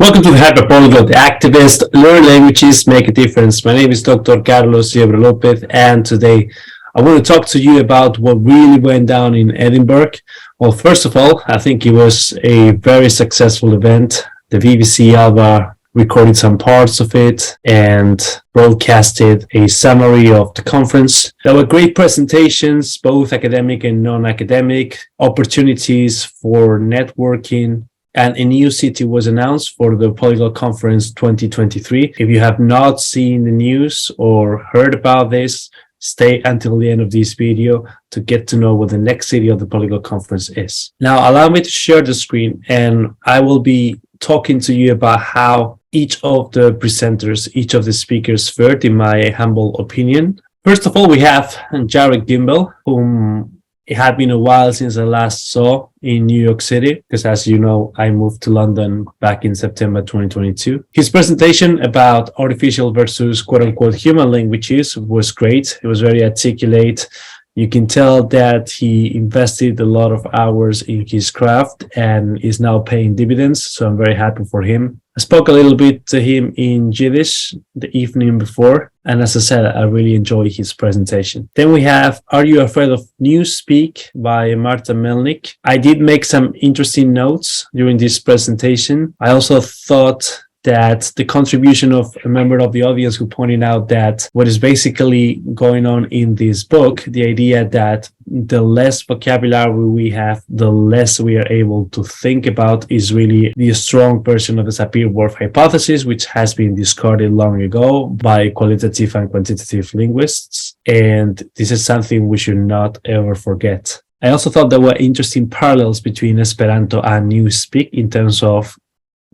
Welcome to the Hyperpolyglot Activist. Learn languages, make a difference. My name is Dr. Carlos Liebre Lopez, and today I want to talk to you about what really went down in Edinburgh. Well, first of all, I think it was a very successful event. The BBC Alba recorded some parts of it and broadcasted a summary of the conference. There were great presentations, both academic and non-academic, opportunities for networking, and a new city was announced for the Polyglot Conference 2023. If you have not seen the news or heard about this, stay until the end of this video to get to know what the next city of the Polyglot Conference is. Now, allow me to share the screen, and I will be talking to you about how each of the presenters, each of the speakers fared, in my humble opinion. First of all, we have Jared Gimble, whom it had been a while since I last saw in New York City, because as you know, I moved to London back in September 2022. His presentation about artificial versus quote-unquote human languages was great. It was very articulate. You can tell that he invested a lot of hours in his craft and is now paying dividends, so I'm very happy for him. I spoke a little bit to him in Yiddish the evening before, and as I said, I really enjoyed his presentation. Then we have Are You Afraid of Newspeak by Marta Melnick. I did make some interesting notes during this presentation. I also thought that the contribution of a member of the audience who pointed out that what is basically going on in this book, the idea that the less vocabulary we have, the less we are able to think about, is really the strong version of the Sapir-Whorf hypothesis, which has been discarded long ago by qualitative and quantitative linguists. And this is something we should not ever forget. I also thought there were interesting parallels between Esperanto and Newspeak in terms of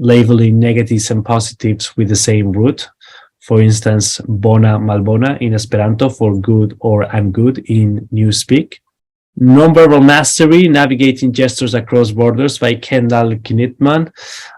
labeling negatives and positives with the same root. For instance, bona, malbona in Esperanto for good or I'm good in Newspeak. Nonverbal Mastery, Navigating Gestures Across Borders by Kendall Knitman.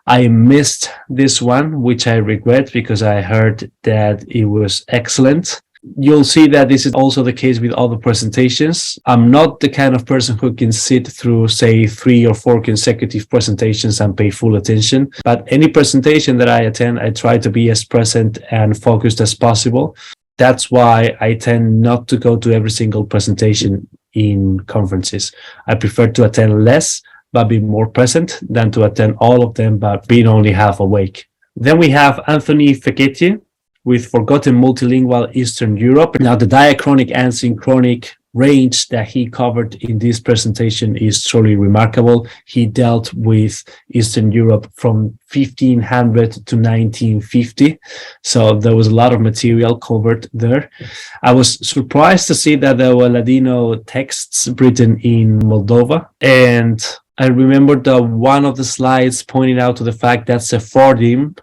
I missed this one, which I regret because I heard that it was excellent. You'll see that this is also the case with other presentations. I'm not the kind of person who can sit through, say, 3 or 4 consecutive presentations and pay full attention. But any presentation that I attend, I try to be as present and focused as possible. That's why I tend not to go to every single presentation in conferences. I prefer to attend less, but be more present, than to attend all of them, but being only half awake. Then we have Anthony Fegetia with Forgotten Multilingual Eastern Europe. Now, the diachronic and synchronic range that he covered in this presentation is truly remarkable. He dealt with Eastern Europe from 1500 to 1950. So there was a lot of material covered there. I was surprised to see that there were Ladino texts written in Moldova. And I remember that one of the slides pointed out to the fact that Sephardim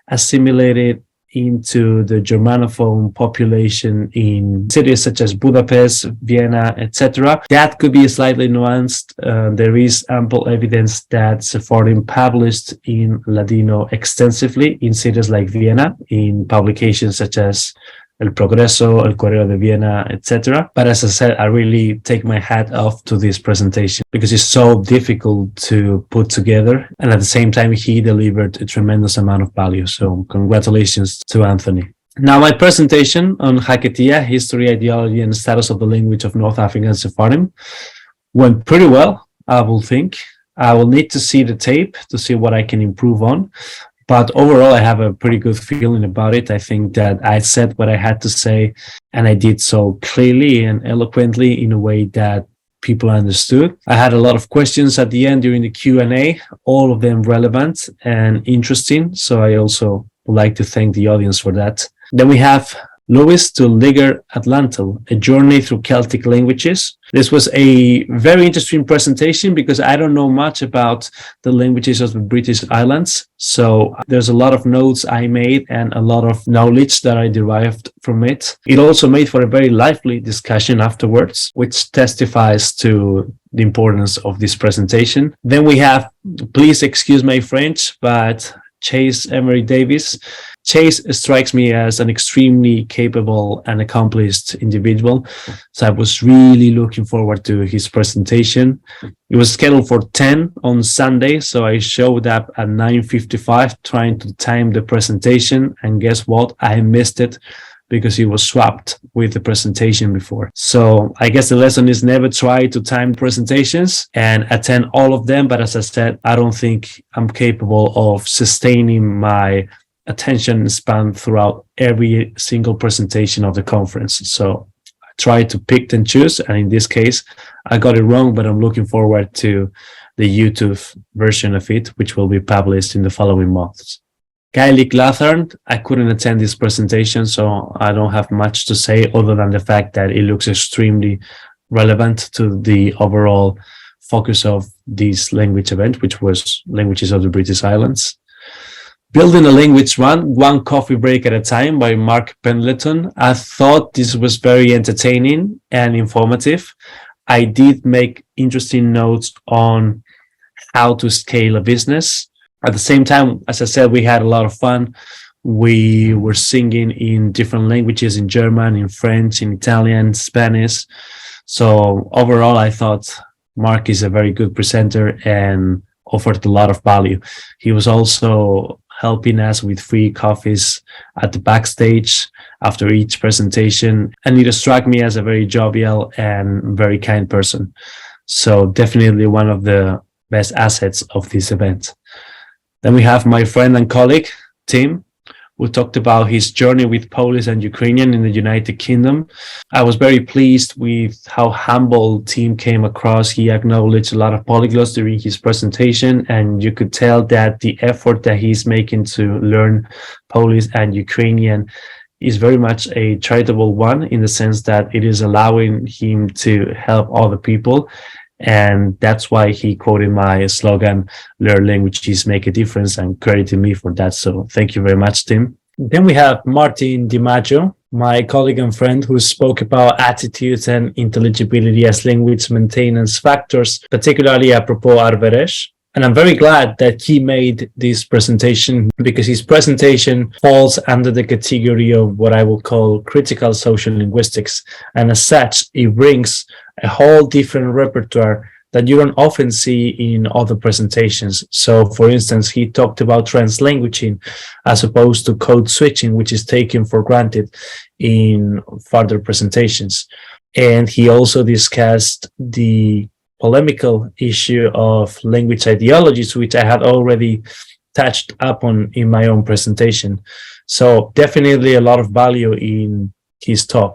assimilated into the Germanophone population in cities such as Budapest, Vienna, etc. That could be slightly nuanced. There is ample evidence that Sephardim published in Ladino extensively in cities like Vienna, in publications such as El Progreso, El Correo de Viena, etc. But as I said, I really take my hat off to this presentation because it's so difficult to put together. And at the same time, he delivered a tremendous amount of value. So congratulations to Anthony. Now, my presentation on Hakkatia, History, Ideology, and Status of the Language of North African Sephardim, went pretty well, I will think. I will need to see the tape to see what I can improve on. But overall, I have a pretty good feeling about it. I think that I said what I had to say, and I did so clearly and eloquently in a way that people understood. I had a lot of questions at the end during the Q&A, all of them relevant and interesting. So I also would like to thank the audience for that. Then we have Lewis to Liger Atlantal, A Journey Through Celtic Languages. This was a very interesting presentation because I don't know much about the languages of the British Islands. So there's a lot of notes I made and a lot of knowledge that I derived from it. It also made for a very lively discussion afterwards, which testifies to the importance of this presentation. Then we have, please excuse my French, but Chase Emery Davis. Chase strikes me as an extremely capable and accomplished individual. So I was really looking forward to his presentation. It was scheduled for 10 on Sunday, so I showed up at 9:55 trying to time the presentation, and guess what? I missed it because he was swapped with the presentation before. So I guess the lesson is never try to time presentations and attend all of them. But as I said, I don't think I'm capable of sustaining my attention span throughout every single presentation of the conference. So I try to pick and choose. And in this case, I got it wrong, but I'm looking forward to the YouTube version of it, which will be published in the following months. Kylie Catherine, I couldn't attend this presentation, so I don't have much to say other than the fact that it looks extremely relevant to the overall focus of this language event, which was Languages of the British Islands. Building a Language Run, One Coffee Break at a Time by Mark Penleton. I thought this was very entertaining and informative. I did make interesting notes on how to scale a business. At the same time, as I said, we had a lot of fun. We were singing in different languages, in German, in French, in Italian, Spanish. So overall, I thought Mark is a very good presenter and offered a lot of value. He was also helping us with free coffees at the backstage after each presentation. And it struck me as a very jovial and very kind person. So definitely one of the best assets of this event. Then we have my friend and colleague, Tim, who talked about his journey with Polish and Ukrainian in the United Kingdom. I was very pleased with how humble Tim came across. He acknowledged a lot of polyglots during his presentation, and you could tell that the effort that he's making to learn Polish and Ukrainian is very much a charitable one, in the sense that it is allowing him to help other people. And that's why he quoted my slogan, "Learn languages, make a difference," and credited me for that. So thank you very much, Tim. Then we have Martin DiMaggio, my colleague and friend, who spoke about attitudes and intelligibility as language maintenance factors, particularly apropos Arberesh. And I'm very glad that he made this presentation, because his presentation falls under the category of what I will call critical social linguistics. And as such, it brings a whole different repertoire that you don't often see in other presentations. So, for instance, he talked about translanguaging as opposed to code switching, which is taken for granted in further presentations. And he also discussed the polemical issue of language ideologies, which I had already touched upon in my own presentation. So definitely a lot of value in his talk.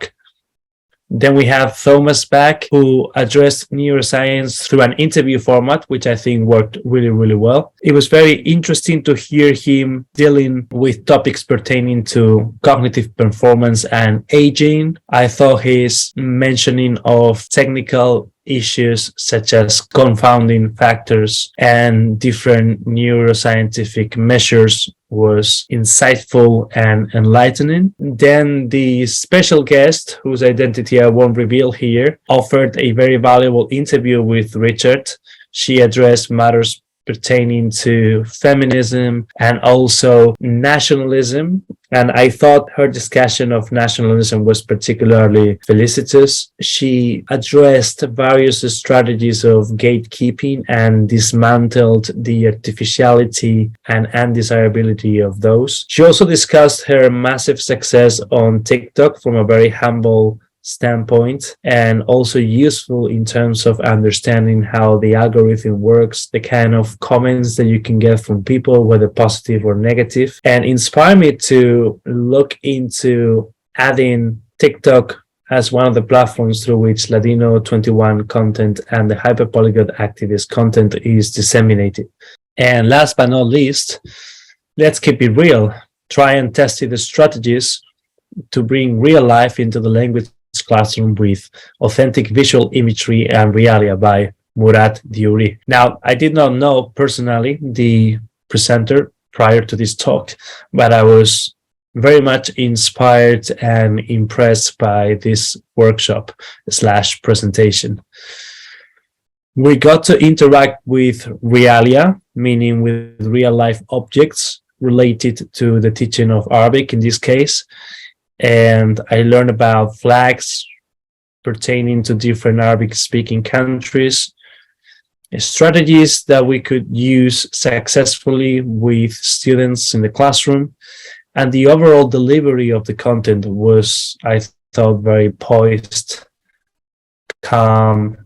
Then we have Thomas back, who addressed neuroscience through an interview format, which I think worked really, really well. It was very interesting to hear him dealing with topics pertaining to cognitive performance and aging. I thought his mentioning of technical issues such as confounding factors and different neuroscientific measures was insightful and enlightening. Then the special guest, whose identity I won't reveal here, offered a very valuable interview with Richard. She addressed matters pertaining to feminism and also nationalism. And I thought her discussion of nationalism was particularly felicitous. She addressed various strategies of gatekeeping and dismantled the artificiality and undesirability of those. She also discussed her massive success on TikTok from a very humble standpoint, and also useful in terms of understanding how the algorithm works, the kind of comments that you can get from people, whether positive or negative, and inspired me to look into adding TikTok as one of the platforms through which Ladino 21 content and the hyperpolyglot activist content is disseminated. And last but not least, let's keep it real. Try and test the strategies to bring real life into the language classroom with authentic visual imagery and realia by Murad Diuri. Now, I did not know personally the presenter prior to this talk, but I was very much inspired and impressed by this workshop / presentation. We got to interact with realia, meaning with real life objects, related to the teaching of Arabic in this case. And I learned about flags pertaining to different Arabic speaking countries, strategies that we could use successfully with students in the classroom. And the overall delivery of the content was, I thought, very poised, calm,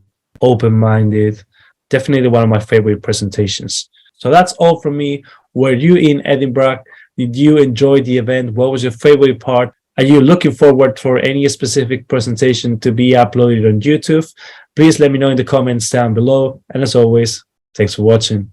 open-minded. Definitely one of my favorite presentations. So that's all from me. Were you in Edinburgh? Did you enjoy the event? What was your favorite part? Are you looking forward for any specific presentation to be uploaded on YouTube? Please let me know in the comments down below. And as always, thanks for watching.